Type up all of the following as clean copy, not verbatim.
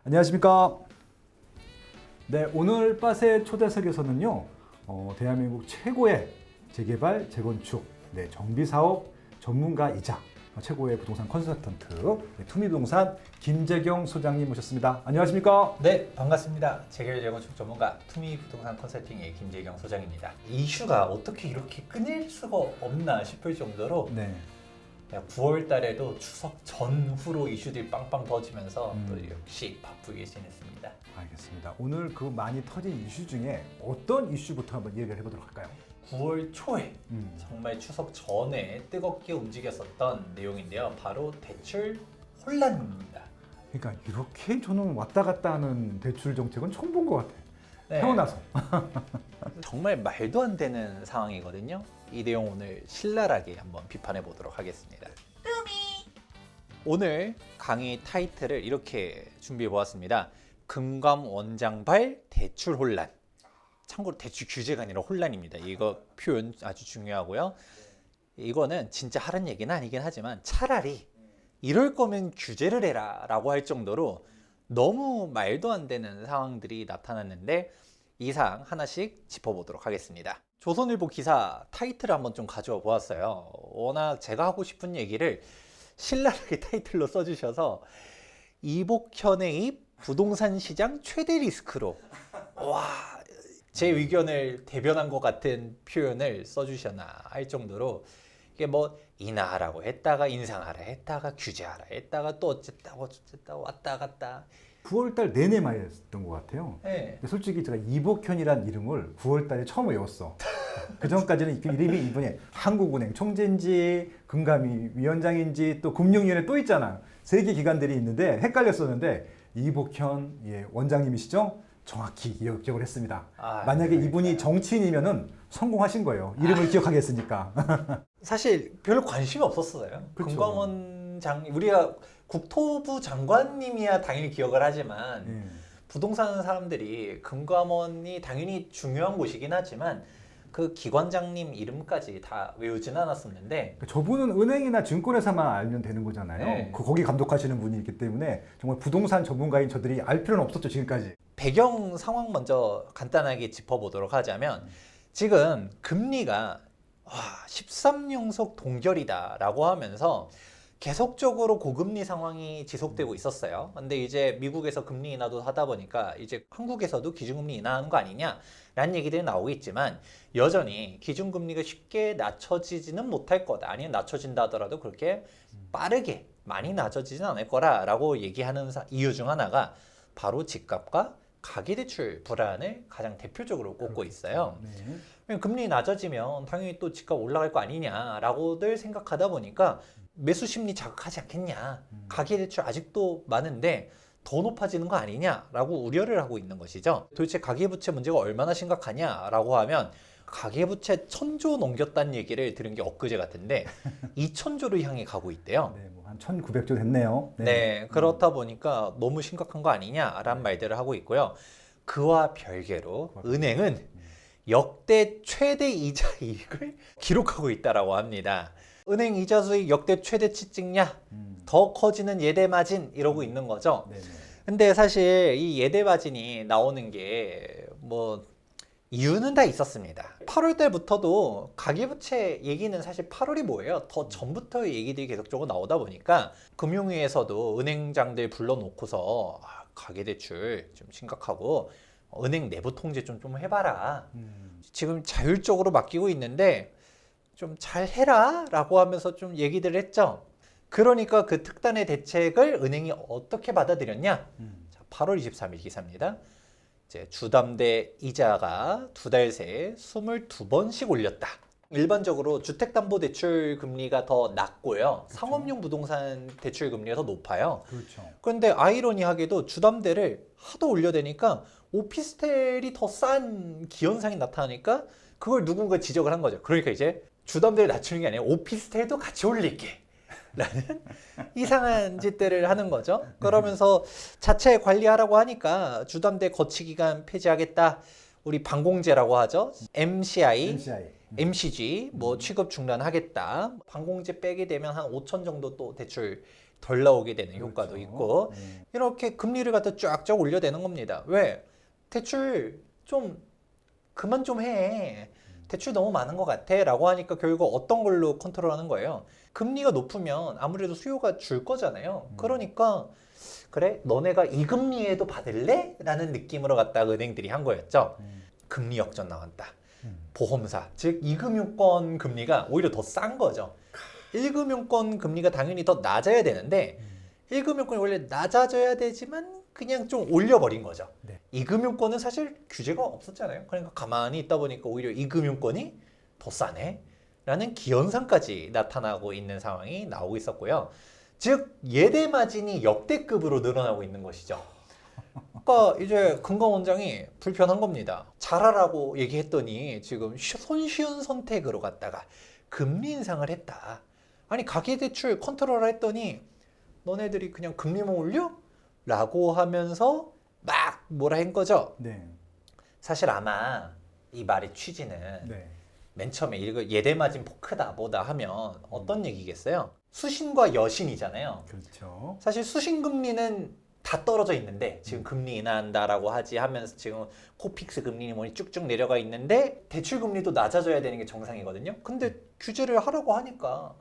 안녕하십니까. 네, 오늘 빠세 초대석에서는요, 대한민국 최고의 재개발, 재건축, 정비사업 전문가이자 최고의 부동산 컨설턴트 투미부동산 김재경 소장님 모셨습니다. 안녕하십니까? 네, 반갑습니다. 재개발 재건축 전문가 투미부동산 컨설팅의 김재경 소장입니다. 이슈가 어떻게 이렇게 끊일 수가 없나 싶을 정도로 9월 달에도 추석 전후로 이슈들이 빵빵 터지면서 또 역시 바쁘게 지냈습니다. 알겠습니다. 오늘 그 많이 터진 이슈 중에 어떤 이슈부터 한번 얘기를 해보도록 할까요? 9월 초에 정말 추석 전에 뜨겁게 움직였었던 내용인데요. 바로 대출 혼란입니다. 그러니까 이렇게 저는 왔다 갔다 하는 대출 정책은 처음 본 것 같아요. 네. 태어나서. 정말 말도 안 되는 상황이거든요. 이 내용 오늘 신랄하게 한번 비판해 보도록 하겠습니다. 오늘 강의 타이틀을 이렇게 준비해 보았습니다. 금감 원장발 대출 혼란. 참고로 대출 규제가 아니라 혼란입니다. 이거 표현 아주 중요하고요. 이거는 진짜 하는 얘기는 아니긴 하지만 차라리 이럴 거면 규제를 해라 라고 할 정도로 너무 말도 안 되는 상황들이 나타났는데 이 사항 하나씩 짚어보도록 하겠습니다. 조선일보 기사 타이틀을 한번 좀 가져와 보았어요. 워낙 제가 하고 싶은 얘기를 신랄하게 타이틀로 써주셔서 이복현의 입 부동산 시장 최대 리스크로 제 의견을 대변한 것 같은 표현을 써주셨나 할 정도로 이게 뭐 인하하라고 했다가 인상하라 했다가 규제하라 했다가 또 어쨌다고 왔다 갔다 9월달 내내 많이 했던 것 같아요. 네. 근데 솔직히 제가 이복현이라는 이름을 9월달에 처음 외웠어. 그 전까지는 그 이름이 이분이 한국은행 총재인지 금감위 위원장인지 또 금융위원회 또 있잖아. 세 개 기관들이 있는데 헷갈렸었는데 이복현 원장님이시죠? 정확히 기억을 했습니다. 만약에 이분이 정치인이면은 성공하신 거예요. 이름을 기억하게 했으니까. 사실 별로 관심이 없었어요. 그쵸. 금감원 우리가 국토부 장관님이야 당연히 기억을 하지만 부동산 사람들이 금감원이 당연히 중요한 곳이긴 하지만 그 기관장님 이름까지 다 외우진 않았었는데 저분은 은행이나 증권회사만 알면 되는 거잖아요. 네. 거기 감독하시는 분이 있기 때문에 정말 부동산 전문가인 저들이 알 필요는 없었죠, 지금까지. 배경 상황 먼저 간단하게 짚어보도록 하자면 지금 금리가 13연속 동결이다라고 하면서 계속적으로 고금리 상황이 지속되고 있었어요. 근데 이제 미국에서 금리 인하도 하다 보니까 이제 한국에서도 기준금리 인하하는 거 아니냐라는 얘기들이 나오고 있지만 여전히 기준금리가 쉽게 낮춰지지는 못할 거다. 아니면 낮춰진다 하더라도 그렇게 빠르게 많이 낮춰지진 않을 거라고 얘기하는 이유 중 하나가 바로 집값과 가계대출 불안을 가장 대표적으로 꼽고 있어요. 금리 낮아지면 당연히 또 집값 올라갈 거 아니냐라고들 생각하다 보니까 매수 심리 자극하지 않겠냐. 가계대출 아직도 많은데 더 높아지는 거 아니냐라고 우려를 하고 있는 것이죠. 도대체 가계부채 문제가 얼마나 심각하냐라고 하면 가계부채 1000조 넘겼다는 얘기를 들은 게 엊그제 같은데 2000조를 향해 가고 있대요. 네, 뭐 한 1900조 됐네요. 네, 그렇다 보니까 너무 심각한 거 아니냐라는 말들을 하고 있고요. 그와 별개로 은행은 역대 최대 이자 이익을 기록하고 있다라고 합니다. 은행 이자 수익 역대 최대치 찍냐? 더 커지는 예대 마진 이러고 있는 거죠. 네네. 근데 사실 이 예대 마진이 나오는 게 뭐 이유는 다 있었습니다. 8월 달부터도 가계부채 얘기는 사실 8월이 뭐예요? 더 전부터의 얘기들이 계속적으로 나오다 보니까 금융위에서도 은행장들 불러놓고서 가계대출 좀 심각하고 은행 내부 통제 좀 해봐라. 지금 자율적으로 맡기고 있는데 좀 잘 해라 라고 하면서 좀 얘기들 했죠. 그러니까 그 특단의 대책을 은행이 어떻게 받아들였냐? 자, 8월 23일 기사입니다. 이제 주담대 이자가 두 달 새에 22번씩 올렸다. 일반적으로 주택담보대출 금리가 더 낮고요. 그렇죠. 상업용 부동산 대출 금리가 더 높아요. 그렇죠. 그런데 아이러니하게도 주담대를 하도 올려대니까 오피스텔이 더 싼 기현상이 나타나니까 그걸 누군가 지적을 한 거죠. 그러니까 이제 주담대를 낮추는 게 아니라 오피스텔도 같이 올릴게 라는 이상한 짓들을 하는 거죠. 그러면서 자체 관리하라고 하니까 주담대 거치기간 폐지하겠다. 우리 방공제라고 하죠. MCI MCG 뭐 취급 중단하겠다. 반공제 빼게 되면 한 5천 정도 또 대출 덜 나오게 되는 효과도 그렇죠. 있고 네. 이렇게 금리를 갖다 쫙쫙 올려대는 겁니다. 왜? 대출 좀 그만 좀 해. 대출 너무 많은 것 같아 라고 하니까 결국 어떤 걸로 컨트롤하는 거예요. 금리가 높으면 아무래도 수요가 줄 거잖아요. 그러니까 그래 너네가 이 금리에도 받을래? 라는 느낌으로 갖다 은행들이 한 거였죠. 금리 역전 나왔다. 보험사 즉 2금융권 금리가 오히려 더 싼 거죠. 1금융권 금리가 당연히 더 낮아야 되는데 1금융권이 원래 낮아져야 되지만 그냥 좀 올려버린 거죠. 네. 2금융권은 사실 규제가 없었잖아요. 그러니까 가만히 있다 보니까 오히려 2금융권이 더 싸네 라는 기현상까지 나타나고 있는 상황이 나오고 있었고요. 즉 예대 마진이 역대급으로 늘어나고 있는 것이죠. 그러니까 이제 금감원장이 불편한 겁니다. 잘하라고 얘기했더니 지금 손쉬운 선택으로 갔다가 금리 인상을 했다. 아니 가계대출 컨트롤 했더니 너네들이 그냥 금리만 올려? 라고 하면서 막 뭐라 한 거죠. 네. 사실 아마 이 말의 취지는 네. 맨 처음에 이거 예대마진 포크다 뭐다 하면 어떤 얘기겠어요? 수신과 여신이잖아요. 그렇죠. 사실 수신금리는 다 떨어져 있는데 지금 금리 인하한다라고 하지 하면서 지금 코픽스 금리니 뭐니 쭉쭉 내려가 있는데 대출 금리도 낮아져야 되는 게 정상이거든요. 근데 규제를 하라고 하니까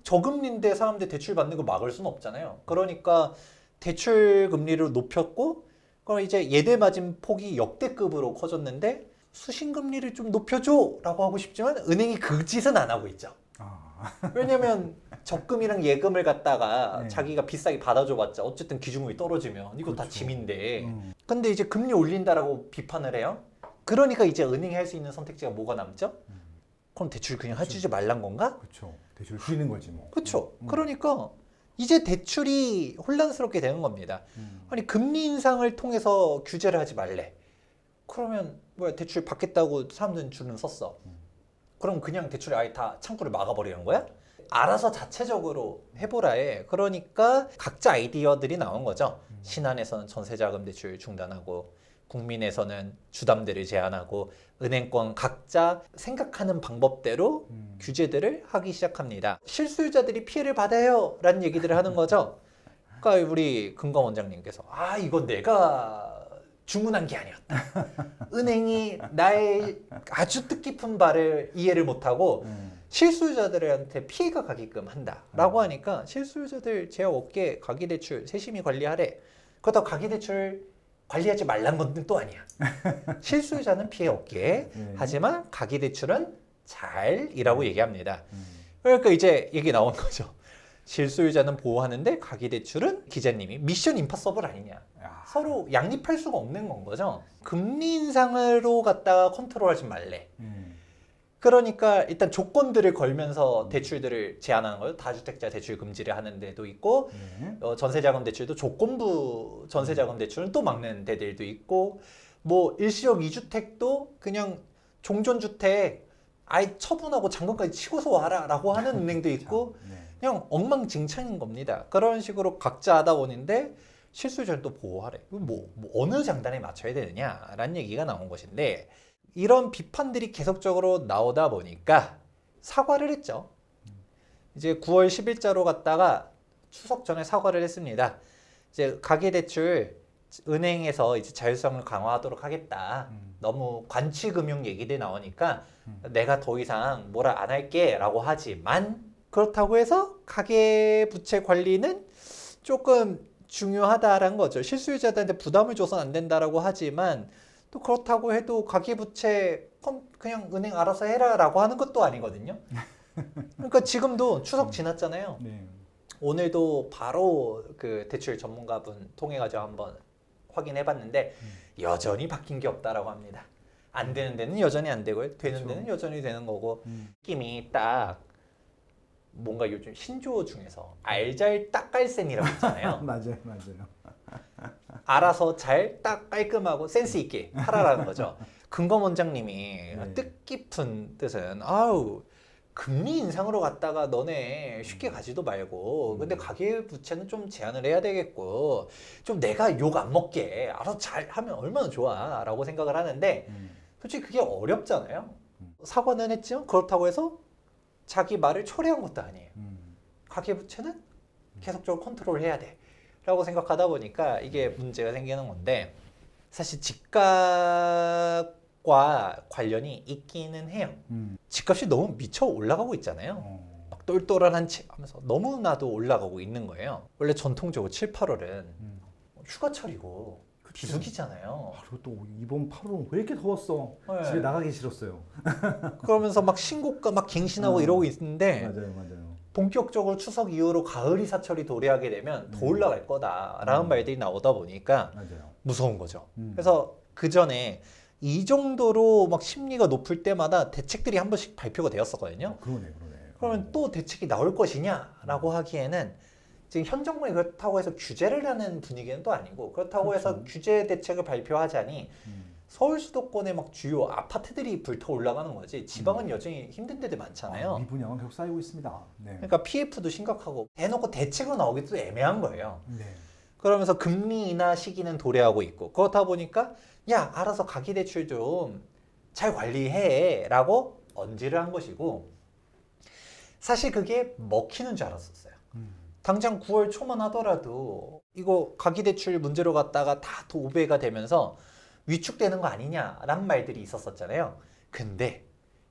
저금리인데 사람들 대출 받는 거 막을 수는 없잖아요. 그러니까 대출 금리를 높였고 그럼 이제 예대 마진 폭이 역대급으로 커졌는데 수신 금리를 좀 높여줘라고 하고 싶지만 은행이 그 짓은 안 하고 있죠. 아, 왜냐면 적금이랑 예금을 갖다가 네. 자기가 비싸게 받아줘봤자 어쨌든 기준금리 떨어지면 이거 다 그렇죠. 짐인데 음. 근데 이제 금리 올린다라고 비판을 해요. 그러니까 이제 은행이 할 수 있는 선택지가 뭐가 남죠? 그럼 대출 그냥 해주지 말란 건가? 그렇죠. 대출 줄이는 거지 뭐. 그렇죠. 그러니까 이제 대출이 혼란스럽게 되는 겁니다. 아니 금리 인상을 통해서 규제를 하지 말래. 그러면 뭐야 대출 받겠다고 사람들은 줄은 섰어. 그럼 그냥 대출을 아예 다 창구를 막아버리는 거야? 알아서 자체적으로 해보라해. 그러니까 각자 아이디어들이 나온 거죠. 신한에서는 전세자금 대출 중단하고 국민에서는 주담대를 제한하고 은행권 각자 생각하는 방법대로 규제들을 하기 시작합니다. 실수요자들이 피해를 받아요 라는 얘기들을 하는 거죠. 그러니까 우리 금감원장님께서 아 이건 내가 주문한 게 아니었다. 은행이 나의 아주 뜻깊은 바를 이해를 못하고 실수요자들한테 피해가 가게끔 한다라고 하니까 실수요자들 제약업계 가계대출 세심히 관리하래. 그렇다고 가계대출 관리하지 말란 건 또 아니야. 실수요자는 피해 없게 하지만 가계대출은 잘이라고 얘기합니다. 그러니까 이제 얘기 나온 거죠. 실수요자는 보호하는데 가계대출은 기자님이 미션 임파서블 아니냐. 야. 서로 양립할 수가 없는 건 거죠. 금리 인상으로 갖다가 컨트롤하지 말래. 그러니까 일단 조건들을 걸면서 대출들을 제한하는 거예요. 다주택자 대출 금지를 하는 데도 있고 전세자금 대출도 조건부 전세자금 대출은 또 막는 데들도 있고 뭐 일시적 2주택도 그냥 종전주택 아예 처분하고 잔금까지 치고서 와라 라고 하는 은행도 있고 그냥 엉망진창인 겁니다. 그런 식으로 각자 하다 보는데 실수요자를 또 보호하래. 뭐 어느 장단에 맞춰야 되느냐라는 얘기가 나온 것인데 이런 비판들이 계속적으로 나오다 보니까 사과를 했죠. 이제 9월 10일자로 갔다가 추석 전에 사과를 했습니다. 이제 가계대출 은행에서 이제 자율성을 강화하도록 하겠다. 너무 관치금융 얘기들 나오니까 내가 더 이상 뭐라 안 할게라고 하지만 그렇다고 해서 가계부채 관리는 조금 중요하다라는 거죠. 실수요자들한테 부담을 줘서는 안 된다라고 하지만 또 그렇다고 해도 가계부채 그냥 은행 알아서 해라라고 하는 것도 아니거든요. 그러니까 지금도 추석 지났잖아요. 오늘도 바로 그 대출 전문가분 통해가지고 한번 확인해봤는데 여전히 바뀐 게 없다라고 합니다. 안 되는 데는 여전히 안 되고요. 되는 데는 여전히 되는 거고 느낌이 딱 뭔가 요즘 신조어 중에서 알잘 딱깔센이라고 있잖아요. 맞아요. 알아서 잘 딱 깔끔하고 센스 있게 하라라는 거죠. 금감원장님이 뜻깊은 뜻은 아우 금리 인상으로 갔다가 너네 쉽게 가지도 말고 근데 가계부채는 좀 제한을 해야 되겠고 좀 내가 욕 안 먹게 알아서 잘 하면 얼마나 좋아 라고 생각을 하는데 솔직히 그게 어렵잖아요. 사과는 했지만 그렇다고 해서 자기 말을 초래한 것도 아니에요. 가계부채는 계속적으로 컨트롤해야 돼 라고 생각하다 보니까 이게 문제가 생기는 건데, 사실 집값과 관련이 있기는 해요. 집값이 너무 미쳐 올라가고 있잖아요. 막 똘똘한 집 하면서 너무나도 올라가고 있는 거예요. 원래 전통적으로 7, 8월은 휴가철이고 비수기잖아요. 그리고 또 이번 8월은 왜 이렇게 더웠어? 네. 집에 나가기 싫었어요. 그러면서 막 신고가 막 갱신하고 이러고 있는데, 맞아요. 본격적으로 추석 이후로 가을이 사철이 도래하게 되면 더 올라갈 거다라는 말들이 나오다 보니까 맞아요. 무서운 거죠. 그래서 그 전에 이 정도로 막 심리가 높을 때마다 대책들이 한 번씩 발표가 되었었거든요. 그러네. 그러면 또 대책이 나올 것이냐라고 하기에는 지금 현 정부이 그렇다고 해서 규제를 하는 분위기는 또 아니고, 그렇다고 해서 규제 대책을 발표하자니 서울 수도권의 막 주요 아파트들이 불타 올라가는 거지, 지방은 여전히 힘든 데들 많잖아요. 미분양은 계속 쌓이고 있습니다. 네. 그러니까 PF도 심각하고 대놓고 대책으로 나오기도 애매한 거예요. 네. 그러면서 금리 인하 시기는 도래하고 있고, 그렇다 보니까 야, 알아서 가계대출 좀 잘 관리해 라고 언지를 한 것이고, 사실 그게 먹히는 줄 알았었어요. 당장 9월 초만 하더라도 이거 가계대출 문제로 갔다가 다 도배가 되면서 위축되는 거 아니냐라는 말들이 있었었잖아요. 근데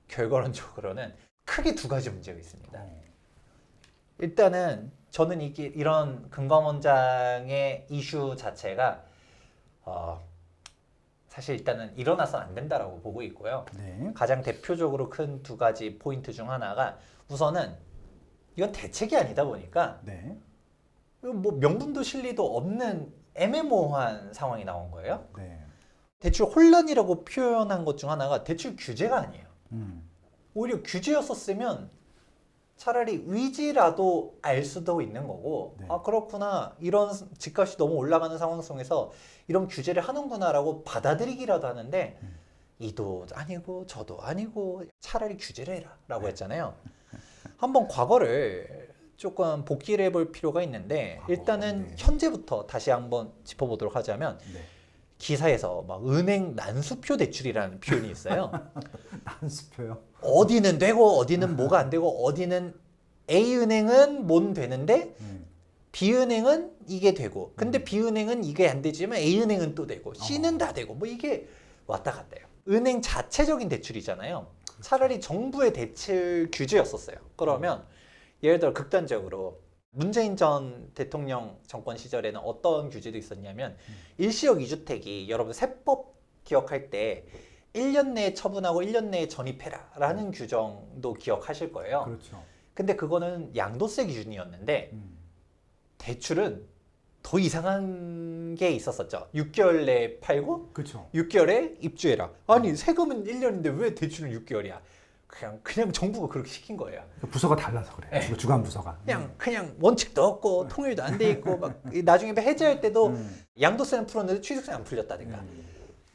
결과론적으로는 크게 두 가지 문제가 있습니다. 일단은 저는 이런 금감원장의 이슈 자체가 사실 일단은 일어나서는 안 된다라고 보고 있고요. 네. 가장 대표적으로 큰 두 가지 포인트 중 하나가, 우선은 이건 대책이 아니다 보니까 네. 뭐 명분도 실리도 없는 애매모호한 상황이 나온 거예요. 네. 대출 혼란이라고 표현한 것 중 하나가 대출 규제가 아니에요. 음. 오히려 규제였었으면 차라리 의지라도 알 수도 있는 거고, 네. 아 그렇구나, 이런 집값이 너무 올라가는 상황 속에서 이런 규제를 하는구나라고 받아들이기라도 하는데, 이도 아니고 저도 아니고 차라리 규제를 해라 라고 했잖아요. 한번 과거를 조금 복기를 해볼 필요가 있는데, 일단은 네. 현재부터 다시 한번 짚어보도록 하자면, 네. 기사에서 막 은행 난수표 대출이라는 표현이 있어요. 난수표요. 어디는 되고 어디는 뭐가 안 되고, 어디는 A은행은 뭔 되는데 B은행은 이게 되고, 근데 B은행은 이게 안 되지만 A은행은 또 되고, C는 다 되고, 뭐 이게 왔다 갔다 해요. 은행 자체적인 대출이잖아요. 차라리 정부의 대출 규제였었어요. 그러면 예를 들어 극단적으로 문재인 전 대통령 정권 시절에는 어떤 규제도 있었냐면, 일시적 2주택이 여러분 세법 기억할 때 1년 내에 처분하고 1년 내에 전입해라 라는 규정도 기억하실 거예요. 그렇죠. 근데 그거는 양도세 기준이었는데, 대출은 더 이상한 게 있었었죠. 6개월 내에 팔고 그렇죠. 6개월에 입주해라. 아니 세금은 1년인데 왜 대출은 6개월이야? 그냥 정부가 그렇게 시킨 거예요. 부서가 달라서 그래. 네. 주간 부서가. 그냥 원칙도 없고 통일도 안 돼 있고, 막 나중에 해제할 때도 양도세는 풀었는데 취득세는 안 풀렸다든가,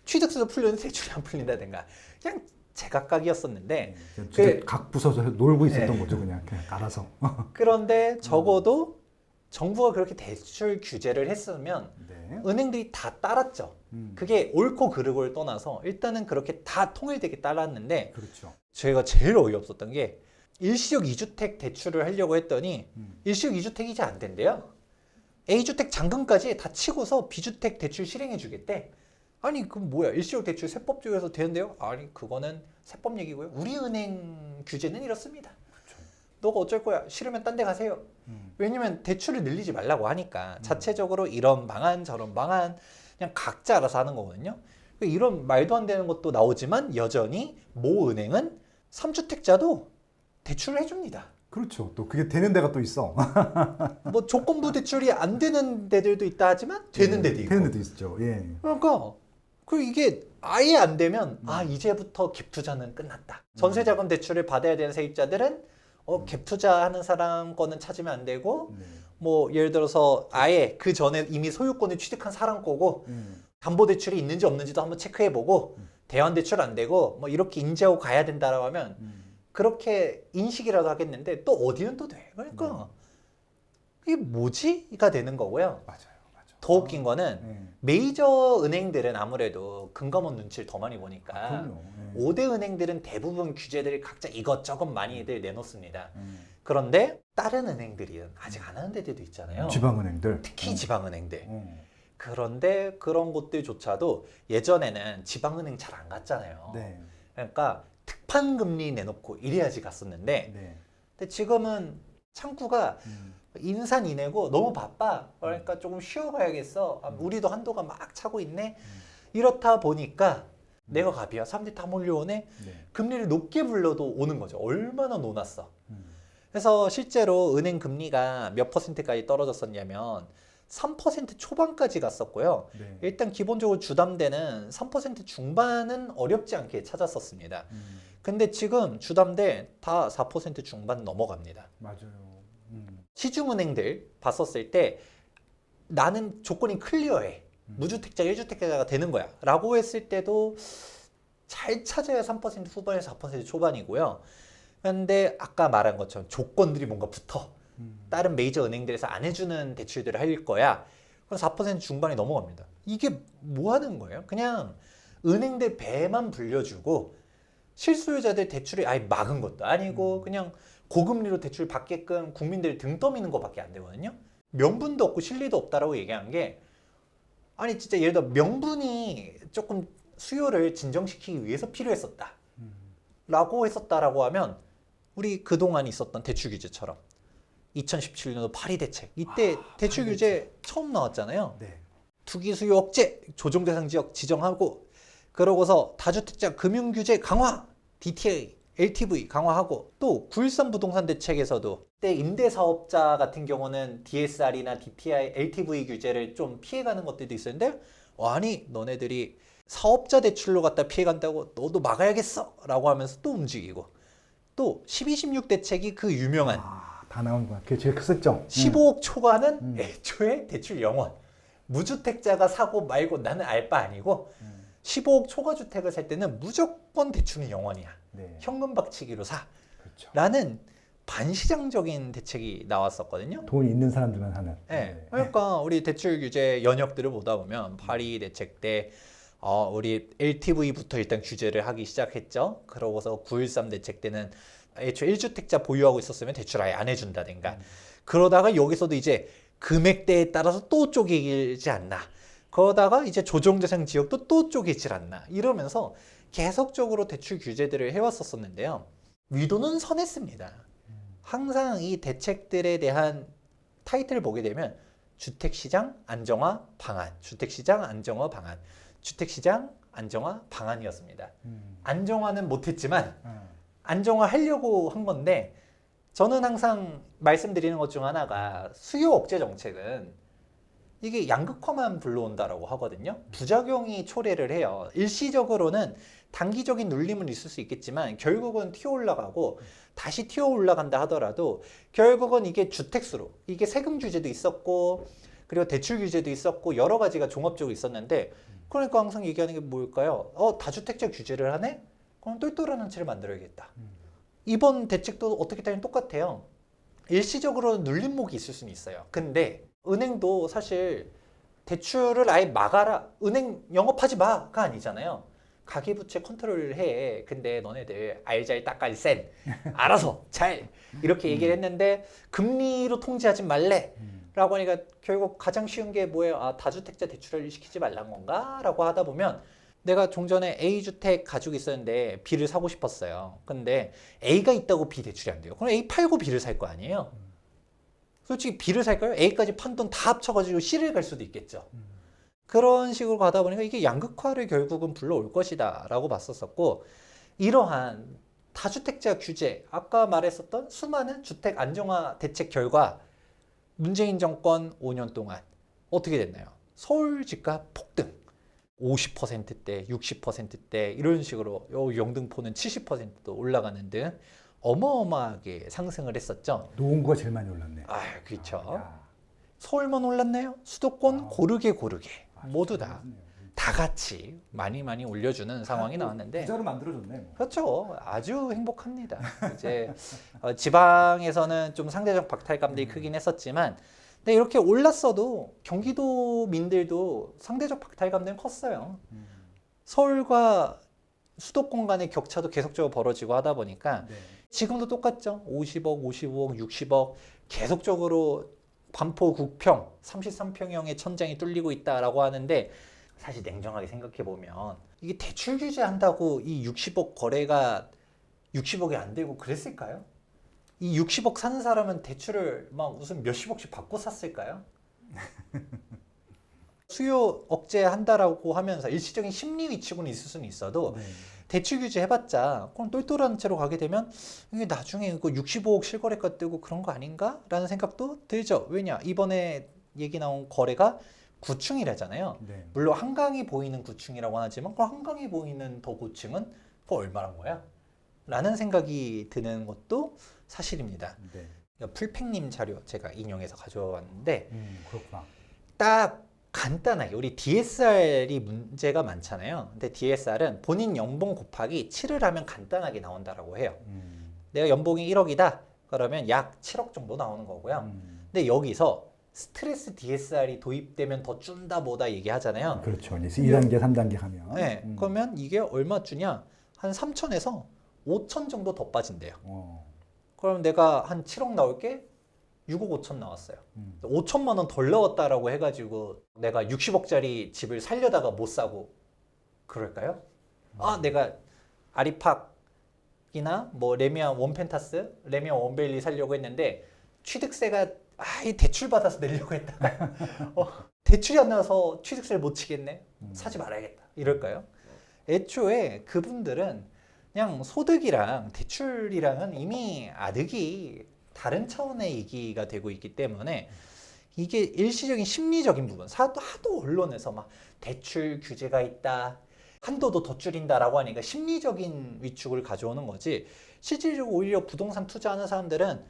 취득세도 풀렸는데 대출이 안 풀린다든가, 그냥 제각각이었었는데, 각 부서에서 놀고 있었던 네. 거죠, 그냥 알아서. 그런데 적어도 정부가 그렇게 대출 규제를 했으면 네. 은행들이 다 따랐죠. 그게 옳고 그르고를 떠나서 일단은 그렇게 다 통일되게 따랐는데, 그렇죠. 저희가 제일 어이없었던 게, 일시적 2주택 대출을 하려고 했더니 일시적 2주택이 이제 안 된대요. A주택 잔금까지 다 치고서 B주택 대출 실행해 주겠대. 아니 그럼 뭐야, 일시적 대출 세법 쪽에서 되는데요? 아니 그거는 세법 얘기고요. 우리 은행 규제는 이렇습니다. 너가 어쩔 거야? 싫으면 딴 데 가세요. 왜냐면 대출을 늘리지 말라고 하니까 자체적으로 이런 방안 저런 방안 그냥 각자 알아서 하는 거거든요. 이런 말도 안 되는 것도 나오지만 여전히 모 은행은 3주택자도 대출을 해줍니다. 그렇죠. 또 그게 되는 데가 또 있어. 뭐 조건부 대출이 안 되는 데들도 있다 하지만 되는 데도 있고. 되는 데도 있죠. 예. 그러니까 이게 아예 안 되면 이제부터 갭 투자는 끝났다. 전세자금 대출을 받아야 되는 세입자들은 갭 투자하는 사람 거는 찾으면 안 되고, 뭐 예를 들어서 아예 그 전에 이미 소유권을 취득한 사람 거고, 담보대출이 있는지 없는지도 한번 체크해보고, 대환대출 안 되고 뭐 이렇게 인지하고 가야 된다라고 하면 그렇게 인식이라도 하겠는데, 또 어디는 또 돼. 그러니까 이게 뭐지가 되는 거고요. 맞아요. 더 웃긴 거는 네. 메이저 은행들은 아무래도 금감원 눈치를 더 많이 보니까 그럼요. 네. 5대 은행들은 대부분 규제들을 각자 이것저것 많이들 내놓습니다. 네. 그런데 다른 은행들은 아직 안 하는 데들도 있잖아요. 지방은행들. 특히 지방은행들. 어. 그런데 그런 곳들조차도 예전에는 지방은행 잘 안 갔잖아요. 네. 그러니까 특판금리 내놓고 이래야지 갔었는데 네. 근데 지금은 창구가 음. 인산인해고 너무 바빠. 그러니까 조금 쉬어가야겠어. 우리도 한도가 막 차고 있네. 이렇다 보니까 내가 갑이야. 사람들이 다 몰려오네. 네. 금리를 높게 불러도 오는 거죠. 얼마나 논았어. 음. 그래서 실제로 은행 금리가 몇 퍼센트까지 떨어졌었냐면 3% 초반까지 갔었고요. 네. 일단 기본적으로 주담대는 3% 중반은 어렵지 않게 찾았었습니다. 근데 지금 주담대 다 4% 중반 넘어갑니다. 맞아요. 시중은행들 봤었을 때 나는 조건이 클리어해. 무주택자, 1주택자가 되는 거야. 라고 했을 때도 잘 찾아야 3% 후반에서 4% 초반이고요. 그런데 아까 말한 것처럼 조건들이 뭔가 붙어. 다른 메이저 은행들에서 안 해주는 대출들을 할 거야. 그럼 4% 중반이 넘어갑니다. 이게 뭐 하는 거예요? 그냥 은행들 배만 불려주고 실수요자들 대출을 아예 막은 것도 아니고 그냥 고금리로 대출 받게끔 국민들 등 떠미는 것밖에 안 되거든요. 명분도 없고 실리도 없다라고 얘기한 게 아니 진짜 예를 들어 명분이 조금 수요를 진정시키기 위해서 필요했었다 라고 했었다라고 하면 우리 그동안 있었던 대출 규제처럼 2017년도 파리 대책 이때 대출 파리 규제 처음 나왔잖아요. 네. 투기 수요 억제 조정 대상 지역 지정하고 그러고서 다주택자 금융 규제 강화 DTA LTV 강화하고 또 9.13 부동산 대책에서도 그때 임대사업자 같은 경우는 DSR이나 DTI, LTV 규제를 좀 피해가는 것들도 있었는데 아니 너네들이 사업자 대출로 갖다 피해간다고 너도 막아야겠어 라고 하면서 또 움직이고 또 12.16 대책이 그 유명한 다 나온 거야. 그게 제일 컸었죠. 15억 초과는 애초에 대출 영원 무주택자가 사고 말고 나는 알 바 아니고 15억 초과 주택을 살 때는 무조건 대출은 영원이야. 네. 현금 박치기로 사. 그렇죠. 라는 반시장적인 대책이 나왔었거든요. 돈이 있는 사람들만 하는. 네. 그러니까 우리 대출 규제 연역들을 보다 보면 파리 대책 때 우리 LTV부터 일단 규제를 하기 시작했죠. 그러고서 9.13 대책 때는 애초에 1주택자 보유하고 있었으면 대출 아예 안 해준다든가. 그러다가 여기서도 이제 금액대에 따라서 또 쪼개지 않나. 그러다가 이제 조정대상 지역도 또 쪼개질 않나. 이러면서 계속적으로 대출 규제들을 해왔었는데요. 위도는 선했습니다. 항상 이 대책들에 대한 타이틀을 보게 되면 주택시장 안정화 방안, 주택시장 안정화 방안, 주택시장 안정화 방안이었습니다. 안정화는 못했지만 안정화하려고 한 건데 저는 항상 말씀드리는 것 중 하나가 수요 억제 정책은 이게 양극화만 불러온다라고 하거든요. 부작용이 초래를 해요. 일시적으로는 단기적인 눌림은 있을 수 있겠지만 결국은 튀어 올라가고 다시 튀어 올라간다 하더라도 결국은 이게 주택수로 이게 세금 규제도 있었고 그리고 대출 규제도 있었고 여러 가지가 종합적으로 있었는데 그러니까 항상 얘기하는 게 뭘까요? 다주택자 규제를 하네? 그럼 똘똘한 한 채를 만들어야겠다. 이번 대책도 어떻게 따지면 똑같아요. 일시적으로 눌림목이 있을 수는 있어요. 근데 은행도 사실 대출을 아예 막아라. 은행 영업하지 마가 아니잖아요. 가계부채 컨트롤을 해. 근데 너네들 알잘 딱갈센 알아서 잘 이렇게 얘기를 했는데 금리로 통제하지 말래. 라고 하니까 결국 가장 쉬운 게 뭐예요? 다주택자 대출을 시키지 말란 건가? 라고 하다 보면 내가 종전에 A주택 가지고 있었는데 B를 사고 싶었어요. 근데 A가 있다고 B 대출이 안 돼요. 그럼 A 팔고 B를 살 거 아니에요? 솔직히 B를 살까요? A까지 판 돈 다 합쳐가지고 C를 갈 수도 있겠죠. 그런 식으로 가다 보니까 이게 양극화를 결국은 불러올 것이다 라고 봤었고 이러한 다주택자 규제, 아까 말했었던 수많은 주택 안정화 대책 결과 문재인 정권 5년 동안 어떻게 됐나요? 서울 집값 폭등 50%대, 60%대 이런 식으로 영등포는 70%도 올라가는 등 어마어마하게 상승을 했었죠. 노원구가 제일 많이 올랐네. 그렇죠. 야. 서울만 올랐나요? 수도권 고르게 모두 다 그렇네요. 같이 많이 올려주는 상황이 나왔는데 부자로 만들어줬네. 뭐. 그렇죠. 아주 행복합니다. 이제 지방에서는 좀 상대적 박탈감들이 크긴 했었지만 근데 이렇게 올랐어도 경기도민들도 상대적 박탈감은 컸어요. 서울과 수도권 간의 격차도 계속적으로 벌어지고 하다 보니까 네. 지금도 똑같죠. 50억, 55억, 60억 계속적으로 반포 국평 33평형의 천장이 뚫리고 있다라고 하는데 사실 냉정하게 생각해 보면 이게 대출 규제한다고 이 60억 거래가 60억이 안 되고 그랬을까요? 이 60억 사는 사람은 대출을 막 무슨 몇십억씩 받고 샀을까요? 수요 억제한다라고 하면서 일시적인 심리 위축은 있을 수는 있어도 네. 대출 규제 해봤자 그럼 똘똘한 채로 가게 되면 이게 나중에 이거 65억 실거래가 뜨고 그런 거 아닌가? 라는 생각도 들죠. 왜냐? 이번에 얘기 나온 거래가 9층이라잖아요. 네. 물론 한강이 보이는 9층이라고 하지만 그 한강이 보이는 더 고층은 그 얼마란 거야? 라는 생각이 드는 것도 사실입니다. 네. 풀팩님 자료 제가 인용해서 가져왔는데 그렇구나. 딱 간단하게 우리 DSR이 문제가 많잖아요. 근데 DSR은 본인 연봉 곱하기 7을 하면 간단하게 나온다라고 해요. 내가 연봉이 1억이다. 그러면 약 7억 정도 나오는 거고요. 근데 여기서 스트레스 DSR이 도입되면 더 준다 뭐다 얘기하잖아요. 그렇죠. 이제 2단계, 3단계 하면. 네, 그러면 이게 얼마 주냐? 한 3천에서 5천 정도 더 빠진대요. 그럼 내가 한 7억 나올 게 6억 5천 나왔어요. 5천만 원 덜 넣었다라고 해가지고 내가 60억짜리 집을 살려다가 못 사고 그럴까요? 아, 내가 아리팍이나 뭐 레미안 원펜타스, 레미안 원베일리 살려고 했는데 취득세가 이 대출 받아서 내려고 했다가 대출이 안 나와서 취득세를 못 치겠네. 사지 말아야겠다. 이럴까요? 애초에 그분들은 그냥 소득이랑 대출이랑은 이미 아득이 다른 차원의 얘기가 되고 있기 때문에 이게 일시적인 심리적인 부분, 하도 언론에서 막 대출 규제가 있다, 한도도 더 줄인다라고 하니까 심리적인 위축을 가져오는 거지 실질적으로 오히려 부동산 투자하는 사람들은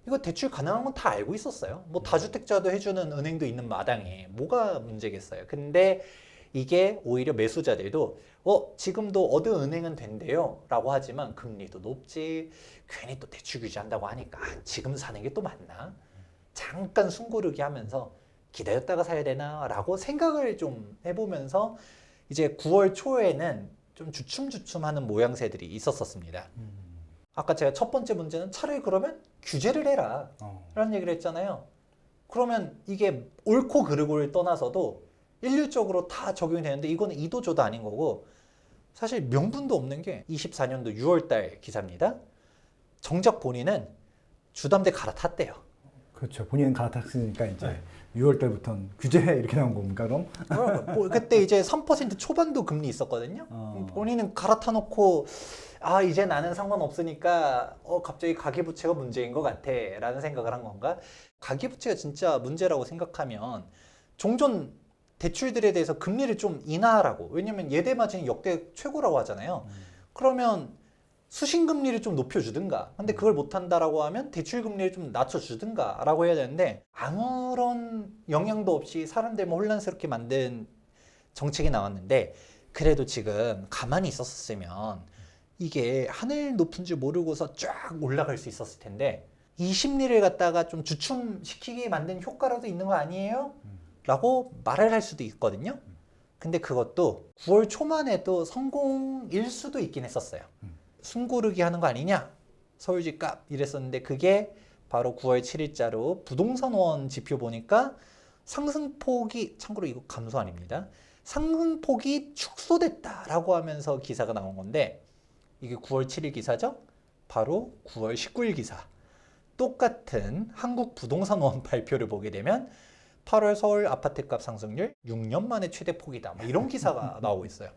이거 대출 가능한 건 다 알고 있었어요. 뭐 다주택자도 해주는 은행도 있는 마당에 뭐가 문제겠어요. 근데 이게 오히려 매수자들도 지금도 어느 은행은 된대요 라고 하지만 금리도 높지 괜히 또 대출 규제한다고 하니까 지금 사는 게 또 맞나? 잠깐 숨고르기 하면서 기다렸다가 사야 되나? 라고 생각을 좀 해보면서 이제 9월 초에는 좀 주춤주춤하는 모양새들이 있었습니다. 아까 제가 첫 번째 문제는 차라리 그러면 규제를 해라 라는 얘기를 했잖아요. 그러면 이게 옳고 그르고를 떠나서도 일률적으로 다 적용이 되는데 이거는 이도저도 아닌 거고 사실 명분도 없는 게 24년도 6월달 기사입니다. 정작 본인은 주담대 갈아탔대요. 그렇죠. 본인은 갈아탔으니까 이제 6월 달부터는 규제해 이렇게 나온 겁니까 그럼? 뭐 그때 이제 3% 초반도 금리 있었거든요. 본인은 갈아타 놓고 이제 나는 상관없으니까 갑자기 가계부채가 문제인 것 같아 라는 생각을 한 건가? 가계부채가 진짜 문제라고 생각하면 종전 대출들에 대해서 금리를 좀 인하하라고. 왜냐면 예대 마진이 역대 최고라고 하잖아요. 그러면 수신금리를 좀 높여주든가. 근데 그걸 못한다라고 하면 대출금리를 좀 낮춰주든가 라고 해야 되는데 아무런 영향도 없이 사람들만 혼란스럽게 만든 정책이 나왔는데 그래도 지금 가만히 있었으면 이게 하늘 높은 줄 모르고서 쫙 올라갈 수 있었을 텐데 이 심리를 갖다가 좀 주춤시키게 만든 효과라도 있는 거 아니에요? 라고 말을 할 수도 있거든요. 근데 그것도 9월 초만 해도 성공일 수도 있긴 했었어요. 숨고르기 하는 거 아니냐? 서울집값 이랬었는데 그게 바로 9월 7일자로 부동산원 지표 보니까 상승폭이 참고로 이거 감소 아닙니다. 상승폭이 축소됐다라고 하면서 기사가 나온 건데 이게 9월 7일 기사죠? 바로 9월 19일 기사. 똑같은 한국 부동산원 발표를 보게 되면 8월 서울 아파트값 상승률 6년 만에 최대 폭이다. 뭐 이런 기사가 나오고 있어요.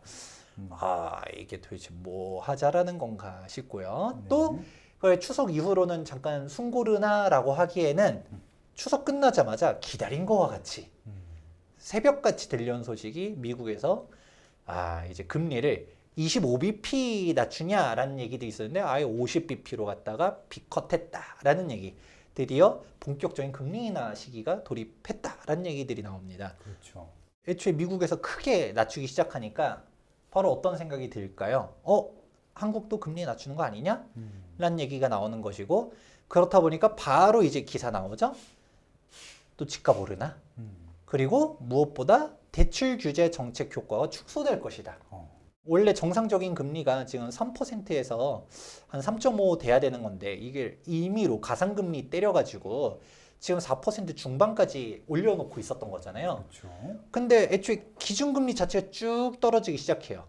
이게 도대체 뭐 하자라는 건가 싶고요. 네. 또 추석 이후로는 잠깐 숨고르나라고 하기에는 추석 끝나자마자 기다린 거와 같이 새벽같이 들려온 소식이 미국에서 이제 금리를 25bp 낮추냐라는 얘기도 있었는데 아예 50bp로 갔다가 비컷했다라는 얘기. 드디어 본격적인 금리 인하 시기가 돌입했다라는 얘기들이 나옵니다. 그렇죠. 애초에 미국에서 크게 낮추기 시작하니까 바로 어떤 생각이 들까요? 한국도 금리 낮추는 거 아니냐? 라는 얘기가 나오는 것이고 그렇다 보니까 바로 이제 기사 나오죠? 또 또 집값 오르나? 그리고 무엇보다 대출 규제 정책 효과가 축소될 것이다. 원래 정상적인 금리가 지금 3%에서 한 3.5 돼야 되는 건데 이게 임의로 가상금리 때려가지고 지금 4% 중반까지 올려놓고 있었던 거잖아요. 그렇죠. 근데 애초에 기준금리 자체가 쭉 떨어지기 시작해요.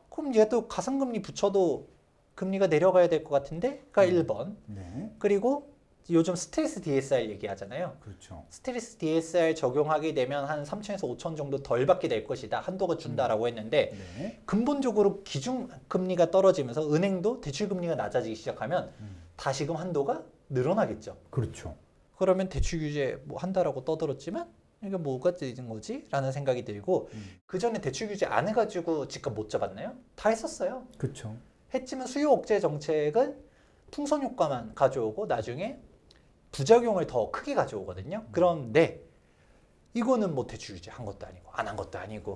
그럼 얘도 가상금리 붙여도 금리가 내려가야 될 것 같은데?가 1번. 네. 그리고 요즘 스트레스 DSR 얘기하잖아요. 그렇죠. 스트레스 DSR 적용하게 되면 한 3천에서 5천 정도 덜 받게 될 것이다. 한도가 준다라고 했는데 네. 근본적으로 기준금리가 떨어지면서 은행도 대출금리가 낮아지기 시작하면 다시금 한도가 늘어나겠죠. 그렇죠. 그러면 대출 규제 뭐 한다라고 떠들었지만 이게 뭐가 되는 거지? 라는 생각이 들고 그 전에 대출 규제 안 해가지고 집값 못 잡았나요? 다 했었어요. 그렇죠. 했지만 수요 억제 정책은 풍선 효과만 가져오고 나중에 부작용을 더 크게 가져오거든요. 그런데 이거는 뭐 대출 규제 한 것도 아니고 안 한 것도 아니고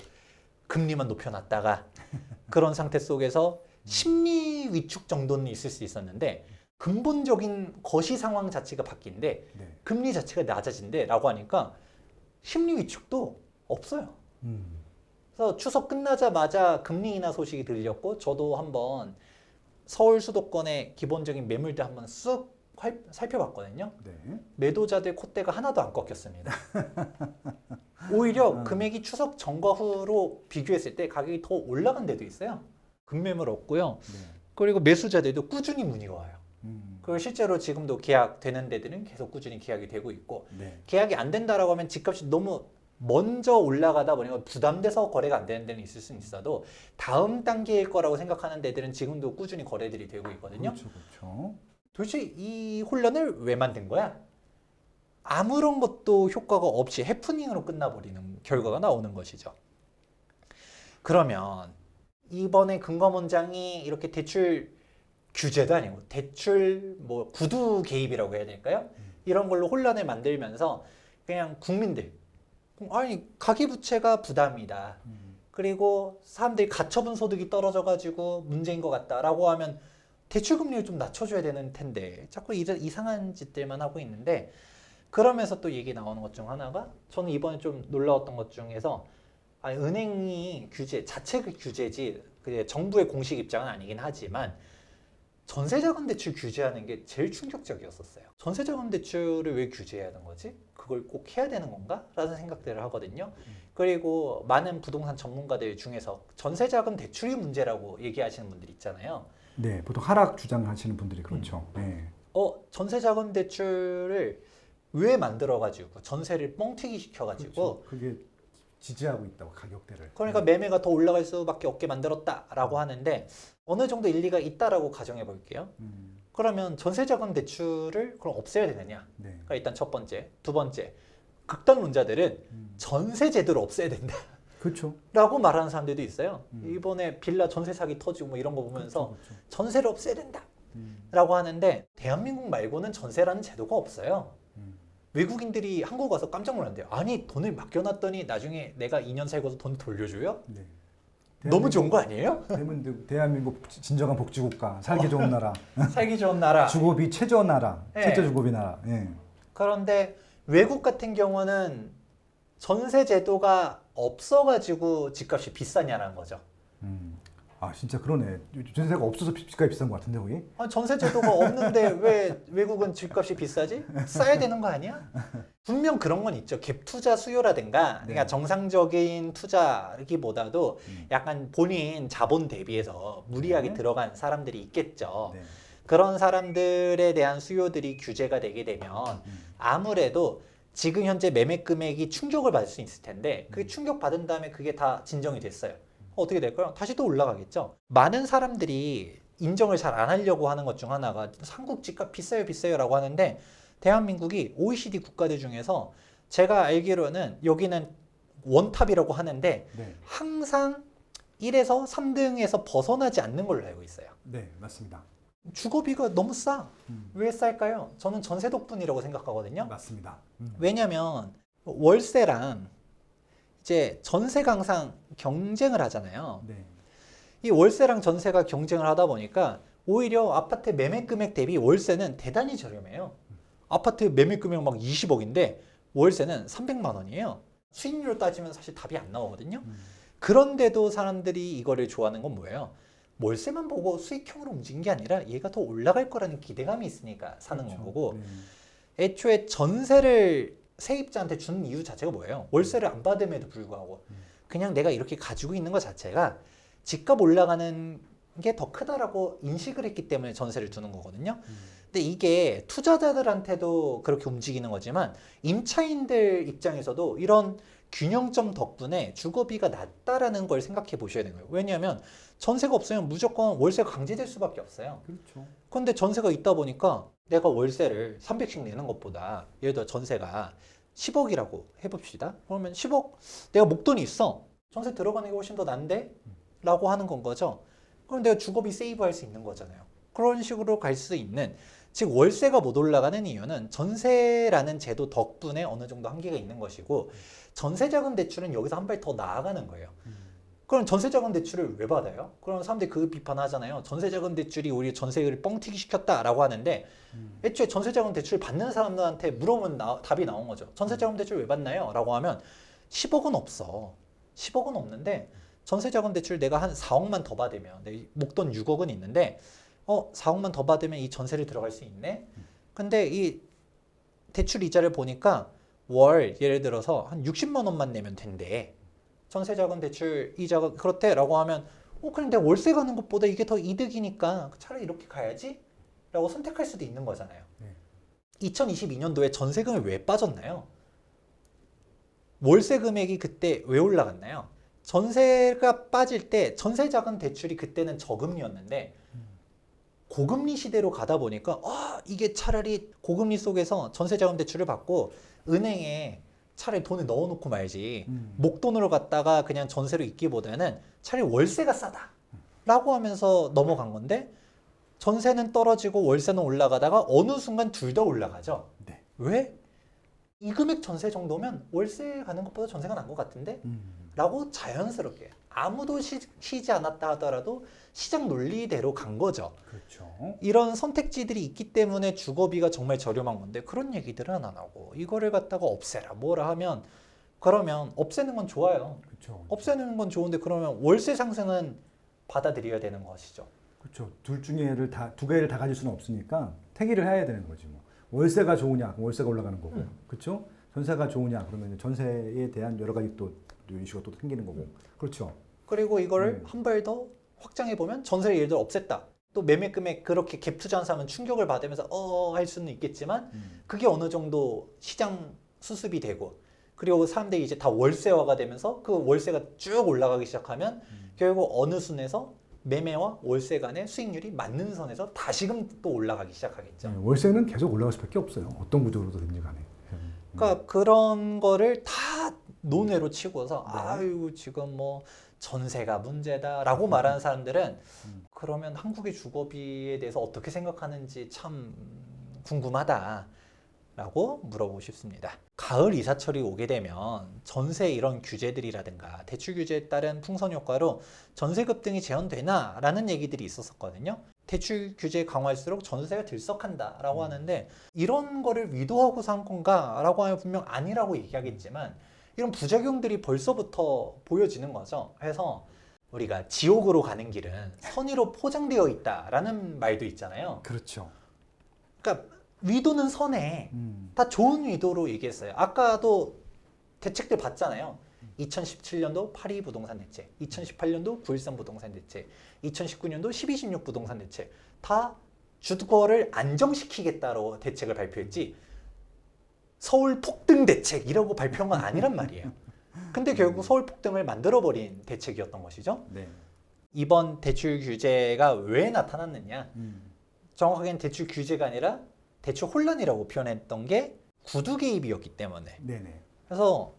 금리만 높여놨다가 그런 상태 속에서 심리 위축 정도는 있을 수 있었는데 근본적인 거시 상황 자체가 바뀐데 네. 금리 자체가 낮아진대 라고 하니까 심리 위축도 없어요. 그래서 추석 끝나자마자 금리 인하 소식이 들렸고 저도 한번 서울 수도권의 기본적인 매물들 한번 쑥 살펴봤거든요. 네. 매도자들 콧대가 하나도 안 꺾였습니다. 오히려 금액이 추석 전과 후로 비교했을 때 가격이 더 올라간 데도 있어요. 급매물 없고요. 네. 그리고 매수자들도 꾸준히 문의가 와요. 그리고 실제로 지금도 계약되는 데들은 계속 꾸준히 계약이 되고 있고 네. 계약이 안 된다라고 하면 집값이 너무 먼저 올라가다 보니까 부담돼서 거래가 안 되는 데는 있을 수는 있어도 다음 단계일 거라고 생각하는 데들은 지금도 꾸준히 거래들이 되고 있거든요. 그렇죠. 그렇죠. 도대체 이 혼란을 왜 만든 거야? 아무런 것도 효과가 없이 해프닝으로 끝나버리는 결과가 나오는 것이죠. 그러면 이번에 금감원장이 이렇게 대출 규제도 아니고 대출 뭐 구두 개입이라고 해야 될까요? 이런 걸로 혼란을 만들면서 그냥 국민들 아니 가계부채가 부담이다. 그리고 사람들이 가처분 소득이 떨어져가지고 문제인 것 같다라고 하면 대출 금리를 좀 낮춰줘야 되는 텐데 자꾸 이상한 짓들만 하고 있는데 그러면서 또 얘기 나오는 것 중 하나가 저는 이번에 좀 놀라웠던 것 중에서 아니, 은행이 규제 자체 규제지 정부의 공식 입장은 아니긴 하지만 전세자금 대출 규제하는 게 제일 충격적이었었어요. 전세자금 대출을 왜 규제해야 하는 거지? 그걸 꼭 해야 되는 건가? 라는 생각들을 하거든요. 그리고 많은 부동산 전문가들 중에서 전세자금 대출이 문제라고 얘기하시는 분들이 있잖아요. 네, 보통 하락 주장하시는 분들이 그렇죠. 네. 전세자금 대출을 왜 만들어가지고 전세를 뻥튀기 시켜가지고 그렇죠. 그게 지지하고 있다고 가격대를. 그러니까 매매가 더 올라갈 수밖에 없게 만들었다라고 하는데 어느 정도 일리가 있다라고 가정해 볼게요. 그러면 전세자금 대출을 그럼 없애야 되느냐? 네. 그러니까 일단 첫 번째, 두 번째 극단론자들은 전세 제도를 없애야 된다. 그렇죠. 라고 말하는 사람들도 있어요. 이번에 빌라 전세 사기 터지고 뭐 이런 거 보면서 그렇죠. 전세를 없애야 된다. 라고 하는데 대한민국 말고는 전세라는 제도가 없어요. 외국인들이 한국 와서 깜짝 놀랐대요. 아니 돈을 맡겨놨더니 나중에 내가 2년 살고서 돈 돌려줘요? 네. 너무 좋은 거 아니에요? 대한민국 진정한 복지국가, 살기 좋은 나라, 살기 좋은 나라. 주거비 최저 나라, 네. 최저 주거비 나라. 예. 그런데 외국 같은 경우는 전세 제도가 없어가지고 집값이 비싸냐라는 거죠. 아 진짜 그러네. 전세가 없어서 집값이 비싼 것 같은데 거기? 아니, 전세 제도가 없는데 왜 외국은 집값이 비싸지? 싸야 되는 거 아니야? 분명 그런 건 있죠. 갭 투자 수요라든가 그러니까 네. 정상적인 투자기보다도 약간 본인 자본 대비해서 무리하게 네. 들어간 사람들이 있겠죠. 네. 그런 사람들에 대한 수요들이 규제가 되게 되면 아무래도 지금 현재 매매 금액이 충격을 받을 수 있을 텐데 그 충격 받은 다음에 그게 다 진정이 됐어요. 어떻게 될까요? 다시 또 올라가겠죠. 많은 사람들이 인정을 잘 안 하려고 하는 것 중 하나가 한국 집값 비싸요 라고 하는데 대한민국이 OECD 국가들 중에서 제가 알기로는 여기는 원탑이라고 하는데 네. 항상 1에서 3등에서 벗어나지 않는 걸로 알고 있어요. 네, 맞습니다. 주거비가 너무 싸. 왜 쌀까요? 저는 전세 덕분이라고 생각하거든요. 맞습니다. 왜냐면 월세랑 이제 전세가 항상 경쟁을 하잖아요. 네. 이 월세랑 전세가 경쟁을 하다 보니까 오히려 아파트 매매 금액 대비 월세는 대단히 저렴해요. 아파트 매매 금액 막 20억인데 월세는 300만 원이에요. 수익률로 따지면 사실 답이 안 나오거든요. 그런데도 사람들이 이거를 좋아하는 건 뭐예요? 월세만 보고 수익형으로 움직인 게 아니라 얘가 더 올라갈 거라는 기대감이 있으니까 사는 그렇죠. 거고, 네. 애초에 전세를 세입자한테 주는 이유 자체가 뭐예요? 월세를 안 받음에도 불구하고 그냥 내가 이렇게 가지고 있는 것 자체가 집값 올라가는 게 더 크다라고 인식을 했기 때문에 전세를 두는 거거든요. 근데 이게 투자자들한테도 그렇게 움직이는 거지만 임차인들 입장에서도 이런 균형점 덕분에 주거비가 낮다라는 걸 생각해 보셔야 되는 거예요. 왜냐하면 전세가 없으면 무조건 월세가 강제될 수밖에 없어요. 그렇죠. 근데 전세가 있다 보니까 내가 월세를 300씩 내는 것보다 예를 들어 전세가 10억이라고 해봅시다. 그러면 10억 내가 목돈이 있어. 전세 들어가는 게 훨씬 더 난데? 라고 하는 건 거죠. 그럼 내가 주거비 세이브할 수 있는 거잖아요. 그런 식으로 갈 수 있는, 즉 월세가 못 올라가는 이유는 전세라는 제도 덕분에 어느 정도 한계가 있는 것이고, 전세자금 대출은 여기서 한 발 더 나아가는 거예요. 그럼 전세자금 대출을 왜 받아요? 그럼 사람들이 그 비판하잖아요. 전세자금 대출이 우리 전세를 뻥튀기 시켰다라고 하는데, 애초에 전세자금 대출 받는 사람들한테 물어보면 답이 나온 거죠. 전세자금 대출 왜 받나요? 라고 하면 10억은 없어. 10억은 없는데 전세자금 대출 내가 한 4억만 더 받으면, 내 목돈 6억은 있는데 4억만 더 받으면 이 전세를 들어갈 수 있네. 근데 이 대출 이자를 보니까 월 예를 들어서 한 60만 원만 내면 된대. 전세자금 대출 이자가 그렇대라고 하면 그냥 내가 월세 가는 것보다 이게 더 이득이니까 차라리 이렇게 가야지 라고 선택할 수도 있는 거잖아요. 2022년도에 전세금이 왜 빠졌나요? 월세 금액이 그때 왜 올라갔나요? 전세가 빠질 때 전세자금 대출이 그때는 저금리였는데 고금리 시대로 가다 보니까 이게 차라리 고금리 속에서 전세자금 대출을 받고 은행에 차라리 돈을 넣어놓고 말지 목돈으로 갖다가 그냥 전세로 있기보다는 차라리 월세가 싸다 라고 하면서 넘어간 건데, 전세는 떨어지고 월세는 올라가다가 어느 순간 둘 다 올라가죠. 네. 왜? 이 금액 전세 정도면 월세 가는 것보다 전세가 난 것 같은데? 라고 자연스럽게 아무도 쉬지 않았다 하더라도 시장 논리대로 간 거죠. 그렇죠. 이런 선택지들이 있기 때문에 주거비가 정말 저렴한 건데 그런 얘기들은 안 하고 이거를 갖다가 없애라 뭐라 하면, 그러면 없애는 건 좋아요. 그렇죠. 없애는 건 좋은데 그러면 월세 상승은 받아들여야 되는 것이죠. 그렇죠. 둘 중에를 두 개를 다 가질 수는 없으니까 택일을 해야 되는 거지 뭐. 월세가 좋으냐, 그럼 월세가 올라가는 거고, 그렇죠? 전세가 좋으냐, 그러면 전세에 대한 여러 가지 또 이슈가 또 생기는 거고, 그렇죠. 그리고 이거를 한 발 더 확장해 보면 전세를 예를 들어 없앴다. 또 매매 금액 그렇게 갭 투자한 사람은 충격을 받으면서 할 수는 있겠지만 그게 어느 정도 시장 수습이 되고, 그리고 사람들이 이제 다 월세화가 되면서 그 월세가 쭉 올라가기 시작하면 결국 어느 순에서 매매와 월세 간의 수익률이 맞는 선에서 다시금 또 올라가기 시작하겠죠. 네, 월세는 계속 올라갈 수밖에 없어요. 어떤 구조로도 된지 간에. 그러니까 그런 거를 다 논외로 치고서 아유 지금 뭐 전세가 문제다라고 말하는 사람들은 그러면 한국의 주거비에 대해서 어떻게 생각하는지 참 궁금하다라고 물어보고 싶습니다. 가을 이사철이 오게 되면 전세 이런 규제들이라든가 대출 규제에 따른 풍선 효과로 전세 급등이 재현되나라는 얘기들이 있었거든요. 대출 규제 강화할수록 전세가 들썩한다라고 하는데 이런 거를 위도하고서 한 건가라고 하면 분명 아니라고 얘기하겠지만 이런 부작용들이 벌써부터 보여지는 거죠. 그래서 우리가 지옥으로 가는 길은 선의로 포장되어 있다라는 말도 있잖아요. 그렇죠. 그러니까 위도는 선해. 다 좋은 위도로 얘기했어요. 아까도 대책들 봤잖아요. 2017년도 8.2 부동산 대책, 2018년도 9.13 부동산 대책, 2019년도 12.16 부동산 대책, 다 주거를 안정시키겠다로 대책을 발표했지 서울 폭등 대책이라고 발표한 건 아니란 말이에요. 근데 결국 서울 폭등을 만들어버린 대책이었던 것이죠. 네. 이번 대출 규제가 왜 나타났느냐? 정확하게는 대출 규제가 아니라 대출 혼란이라고 표현했던 게 구두 개입이었기 때문에. 네네. 그래서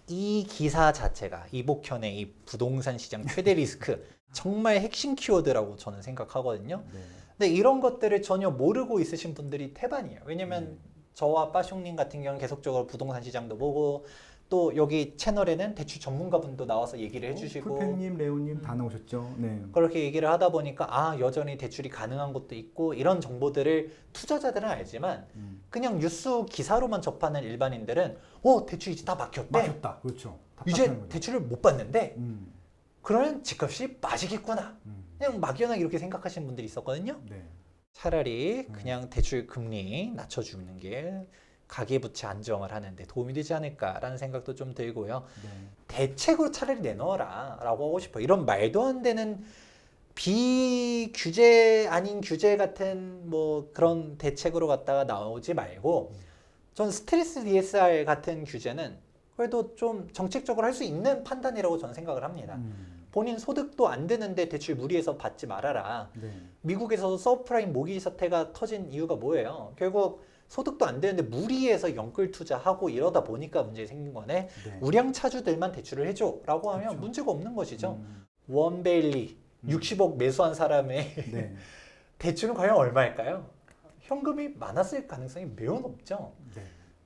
이 기사 자체가 이복현의 이 부동산 시장 최대 리스크 정말 핵심 키워드라고 저는 생각하거든요. 네. 근데 이런 것들을 전혀 모르고 있으신 분들이 태반이에요. 왜냐면 저와 빠숑님 같은 경우는 계속적으로 부동산 시장도 보고 또 여기 채널에는 대출 전문가분도 나와서 얘기를 해주시고 풀팬님, 레오님 다 나오셨죠. 네. 그렇게 얘기를 하다 보니까 여전히 대출이 가능한 곳도 있고 이런 정보들을 투자자들은 알지만 그냥 뉴스 기사로만 접하는 일반인들은 대출 이제 다 막혔대. 막혔다. 그렇죠. 이제 답답한 거죠. 대출을 못 받는데 음. 그러면 집값이 빠지겠구나. 그냥 막연하게 이렇게 생각하시는 분들이 있었거든요. 네. 차라리 그냥 대출 금리 낮춰주는 게 가계부채 안정을 하는데 도움이 되지 않을까라는 생각도 좀 들고요. 네. 대책으로 차라리 내놓아라 라고 하고 싶어요. 이런 말도 안 되는 비규제 아닌 규제 같은 뭐 그런 대책으로 갖다가 나오지 말고 전 스트레스 DSR 같은 규제는 그래도 좀 정책적으로 할 수 있는 판단이라고 저는 생각을 합니다. 본인 소득도 안 되는데 대출 무리해서 받지 말아라. 네. 미국에서도 서브프라임 모기지 사태가 터진 이유가 뭐예요? 결국 소득도 안 되는데 무리해서 연끌 투자하고 이러다 보니까 문제 생긴 거네. 네. 우량차주들만 대출을 해줘라고 하면 그렇죠. 문제가 없는 것이죠. 음. 원베일리 60억 매수한 사람의 네. 대출은 과연 얼마일까요? 현금이 많았을 가능성이 매우 높죠. 네.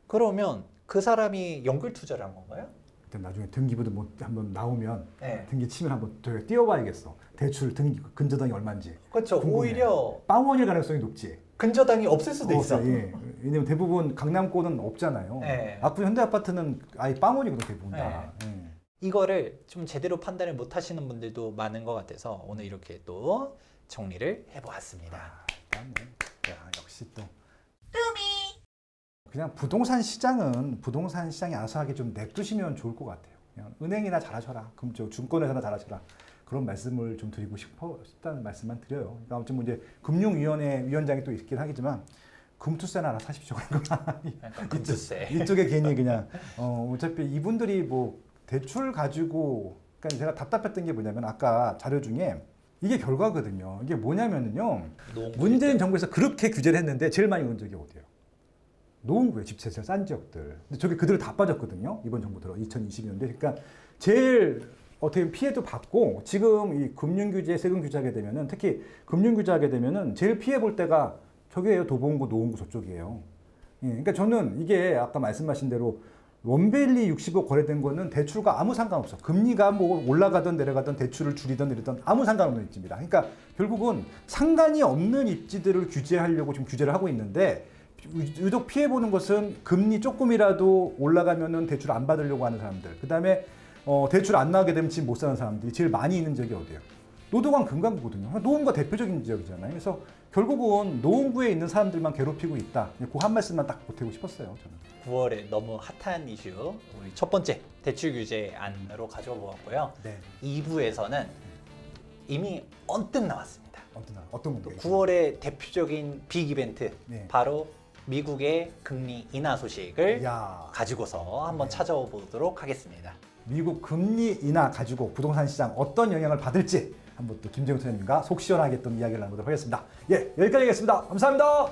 그러면 그 사람이 연끌 투자를 한 건가요? 일단 나중에 등기부도 뭐 한번 나오면 네. 등기 치면 한번 저희가 띄워봐야겠어. 대출 등기 근저당이 얼마인지. 그렇죠. 궁금해. 오히려 빵원일 가능성이 높지. 근저당이 없을 수도 있어. 없어요. 예. 왜냐면 대부분 강남권은 없잖아요. 네. 앞으로 현대 아파트는 아예 빵원이거든 대부분 다. 예. 이거를 좀 제대로 판단을 못 하시는 분들도 많은 것 같아서 오늘 이렇게 또 정리를 해보았습니다. 일단 뭐, 야, 역시 또 그냥 부동산 시장은 부동산 시장이 알아서 하게 좀 냅두시면 좋을 것 같아요. 그냥 은행이나 잘하셔라. 그럼 저 증권회사나 잘하셔라. 그런 말씀을 좀 드리고 싶다는 말씀만 드려요. 그러니까 아무튼 뭐 이제 금융위원회 위원장이 또 있긴 하겠지만 금투세나 하나 사십시오. 그러니까 금투세. 이쪽에 괜히 그냥 어차피 이분들이 뭐 대출 가지고 그러니까 제가 답답했던 게 뭐냐면 아까 자료 중에 이게 결과거든요. 이게 뭐냐면은요. 문재인 정부에서 그렇게 규제를 했는데 제일 많이 오른 적이 어디예요? 노원구에 집세가 싼 지역들. 근데 저게 그대로 다 빠졌거든요. 이번 정부 들어 2020년대. 그러니까 제일 어떻게 보면 피해도 받고 지금 이 금융 규제, 세금 규제하게 되면은 특히 금융 규제하게 되면은 제일 피해 볼 때가 저기예요. 도봉구, 노원구 저쪽이에요. 예, 그러니까 저는 이게 아까 말씀하신 대로 원베일리 60억 거래된 거는 대출과 아무 상관없어. 금리가 뭐 올라가든 내려가든 대출을 줄이든 내리든 아무 상관없는 입지입니다. 그러니까 결국은 상관이 없는 입지들을 규제하려고 지금 규제를 하고 있는데 유독 피해 보는 것은 금리 조금이라도 올라가면은 대출 안 받으려고 하는 사람들. 그다음에 대출 안 나오게 되면 집 못 사는 사람들이 제일 많이 있는 지역이 어디예요? 노도강 금강구거든요. 노원구가 대표적인 지역이잖아요. 그래서 결국은 노원구에 있는 사람들만 괴롭히고 있다. 그 한 말씀만 딱 보태고 싶었어요. 저는. 9월에 너무 핫한 이슈 우리 첫 번째 대출 규제 안으로 가져와 보았고요. 네. 2부에서는 이미 언뜻 나왔습니다. 어떤 건가요? 9월의 대표적인 빅 이벤트 네. 바로 미국의 금리 인하 소식을 야. 가지고서 한번 네. 찾아와 보도록 하겠습니다. 미국 금리 인하 가지고 부동산 시장 어떤 영향을 받을지 한번 또 김재훈 선생님과 속 시원하게 또 이야기를 나누도록 하겠습니다. 예, 여기까지 하겠습니다. 감사합니다.